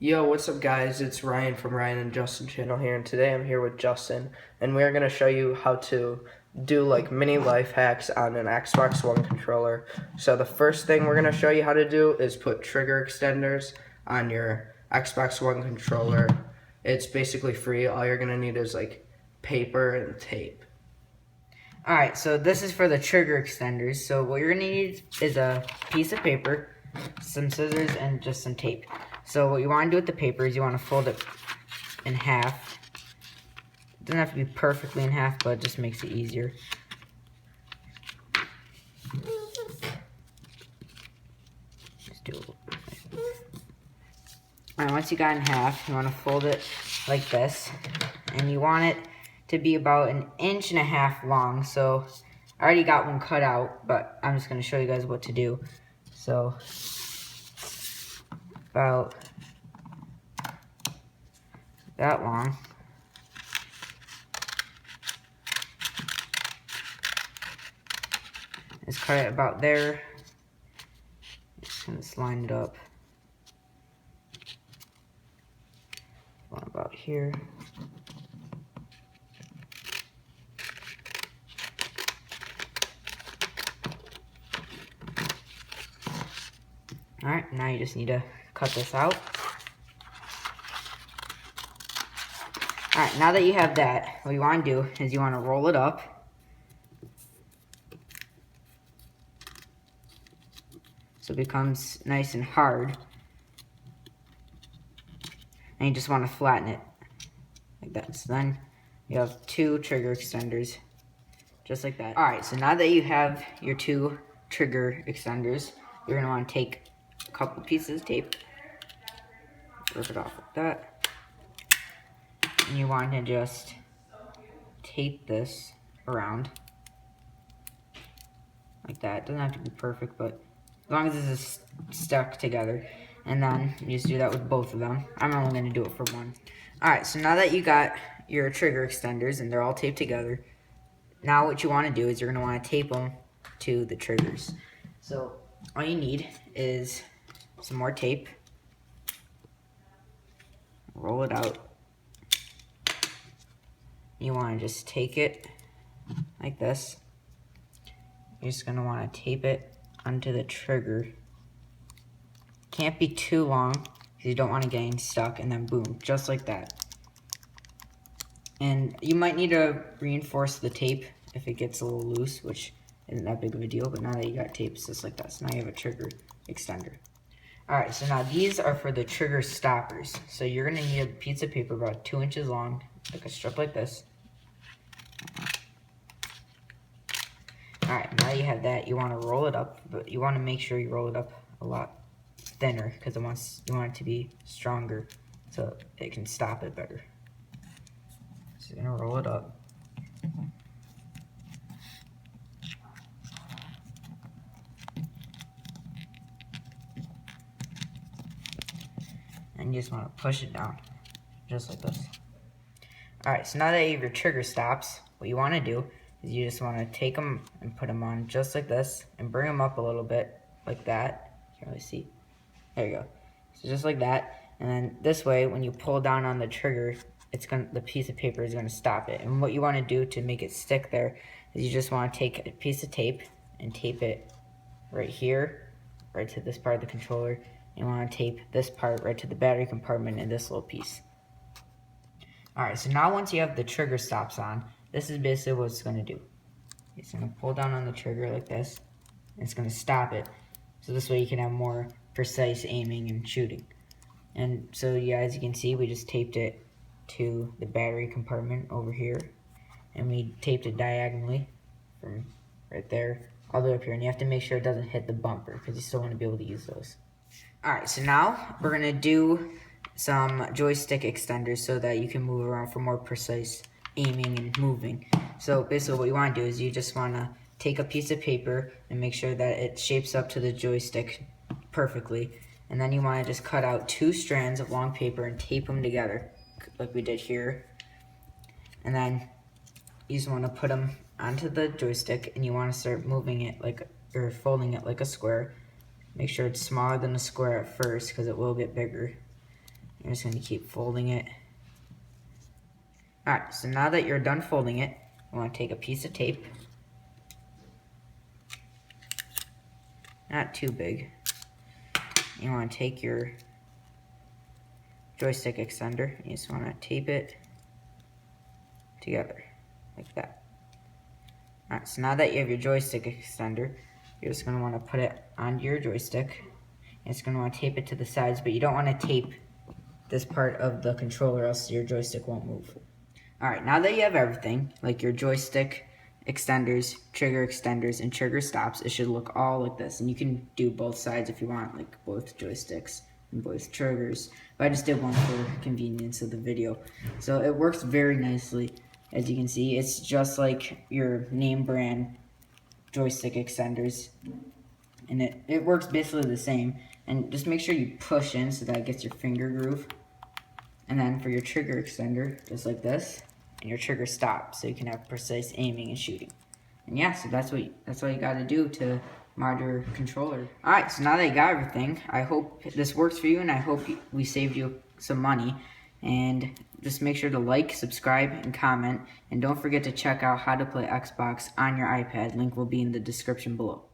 Yo, what's up guys? It's Ryan from Ryan and Justin channel here, and today I'm here with Justin, and we're going to show you how to do like mini life hacks on an Xbox One controller. So the first thing we're going to show you how to do is put trigger extenders on your Xbox One controller. It's basically free. All you're going to need is like paper and tape. Alright, so this is for the trigger extenders. So what you're going to need is a piece of paper, some scissors, and just some tape. So what you want to do with the paper is you want to fold it in half. It doesn't have to be perfectly in half, but it just makes it easier. Just do it. Alright, once you got in half, you want to fold it like this. And you want it to be about 1.5 inches long. So I already got one cut out, but I'm just going to show you guys what to do. So about that long. Just cut it about there. Just gonna line it up. One about here. Alright, now you just need to cut this out. Alright, now that you have that, what you want to do is you want to roll it up. So it becomes nice and hard. And you just want to flatten it like that. So then you have 2 trigger extenders, just like that. Alright, so now that you have your 2 trigger extenders, you're going to want to take a couple pieces of tape, rip it off like that, and you want to just tape this around like that. It doesn't have to be perfect, but as long as this is stuck together. And then you just do that with both of them. I'm only going to do it for one. Alright, so now that you got your trigger extenders and they're all taped together, now what you want to do is you're going to want to tape them to the triggers. So all you need is some more tape. Roll it out. You want to just take it like this. You're just going to want to tape it onto the trigger. Can't be too long because you don't want to get any stuck, and then boom, just like that. And you might need to reinforce the tape if it gets a little loose, which isn't that big of a deal, but now that you got tape, it's just like that. So now you have a trigger extender. Alright, so now these are for the trigger stoppers. So you're going to need a piece of paper about 2 inches long, like a strip like this. Alright, now you have that, you want to roll it up, but you want to make sure you roll it up a lot thinner because you want it to be stronger so it can stop it better. So you're going to roll it up. And you just want to push it down, just like this. Alright, so now that you have your trigger stops, what you want to do is you just want to take them and put them on just like this and bring them up a little bit like that. You can't really see. There you go. So just like that, and then this way, when you pull down on the trigger, the piece of paper is gonna stop it. And what you want to do to make it stick there is you just want to take a piece of tape and tape it right here, right to this part of the controller. You want to tape this part right to the battery compartment and this little piece. Alright, so now once you have the trigger stops on, this is basically what it's gonna do. It's gonna pull down on the trigger like this, and it's gonna stop it. So this way you can have more precise aiming and shooting. And so yeah, as you can see, we just taped it to the battery compartment over here, and we taped it diagonally from right there all the way up here, and you have to make sure it doesn't hit the bumper because you still want to be able to use those. Alright, so now we're gonna do some joystick extenders so that you can move around for more precise aiming and moving. So basically what you want to do is you just want to take a piece of paper and make sure that it shapes up to the joystick perfectly, and then you want to just cut out 2 strands of long paper and tape them together like we did here, and then you just want to put them onto the joystick, and you want to start moving it or folding it like a square. Make sure it's smaller than a square at first because it will get bigger. You're just going to keep folding it. Alright, so now that you're done folding it, you want to take a piece of tape. Not too big. You want to take your joystick extender. You just want to tape it together, like that. Alright, so now that you have your joystick extender, you're just going to want to put it onto your joystick. It's going to want to tape it to the sides, but you don't want to tape this part of the controller, else your joystick won't move. Alright, now that you have everything, like your joystick extenders, trigger extenders, and trigger stops, it should look all like this. And you can do both sides if you want, like both joysticks and both triggers. But I just did one for convenience of the video. So it works very nicely. As you can see, it's just like your name brand joystick extenders. And it works basically the same. And just make sure you push in so that it gets your finger groove. And then for your trigger extender, just like this, and your trigger stop, so you can have precise aiming and shooting. And yeah, so that's all you got to do to mod your controller. All right, so now that you got everything, I hope this works for you, and I hope we saved you some money. And just make sure to like, subscribe, and comment. And don't forget to check out how to play Xbox on your iPad. Link will be in the description below.